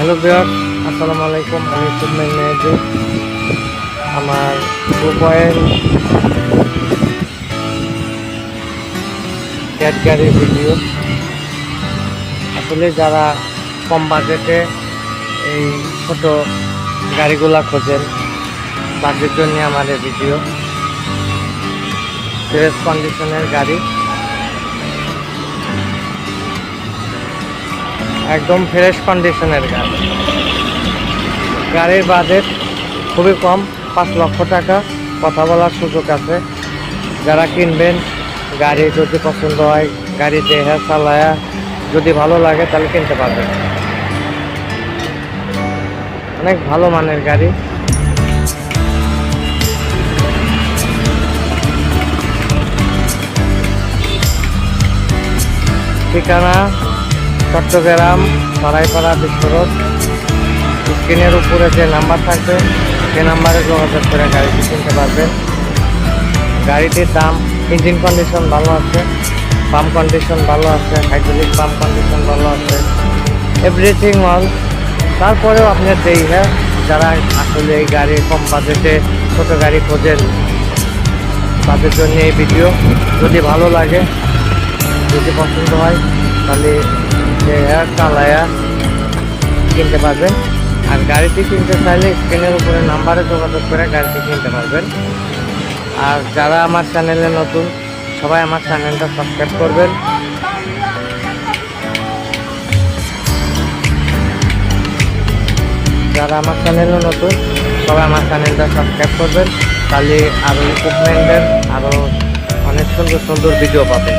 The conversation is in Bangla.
হ্যালো ভিউয়ার, আসসালামু আলাইকুম। আমি সুদমান মেহেদি। আমার 2.8 গাড়ির ভিডিও। আসলে যারা কম বাজেটে এই ছোট গাড়িগুলা খোঁজেন তাদের জন্য আমার এই ভিডিও। ফ্রেশ কন্ডিশনের গাড়ি, একদম ফ্রেশ কন্ডিশনের গাড়ি। গাড়ির বাজেট খুবই কম, 5 লক্ষ টাকা। কথা বলার সুযোগ আছে। যারা কিনবেন, গাড়ি যদি পছন্দ হয়, গাড়ি দেখে চালায়া যদি ভালো লাগে তাহলে কিনতে পারবেন। অনেক ভালো মানের গাড়ি। ঠিকানা চট্টগ্রাম সরাইপাড়া বিশ্বরোড। স্ক্রিনের উপরে যে নাম্বার থাকবে সে নাম্বারে যোগাযোগ করে গাড়িটি কিনতে পারবেন। গাড়িটির দাম, ইঞ্জিন কন্ডিশন ভালো আছে, পাম্প কন্ডিশন ভালো আছে, হাইড্রোলিক পাম্প কন্ডিশন ভালো আছে, এভরিথিং অল। তারপরেও আপনার দেখে যারা আসলে এই গাড়ি কম বাজেটে ছোটো গাড়ি খোঁজেন তাদের জন্য এই ভিডিও। যদি ভালো লাগে, যদি পছন্দ হয় তাহলে চালায়া কিনতে পারবেন। আর গাড়িটি কিনতে চাইলে স্ক্রিনের উপরে নাম্বারে যোগাযোগ করে গাড়িটি কিনতে পারবেন। আর যারা আমার চ্যানেলে নতুন, সবাই আমার চ্যানেলটা সাবস্ক্রাইব করবেন। যারা আমার চ্যানেলে নতুন সবাই আমার চ্যানেলটা সাবস্ক্রাইব করবেন, তাহলে আরও ইকুইপমেন্টের আরও অনেক সুন্দর সুন্দর ভিডিও পাবেন।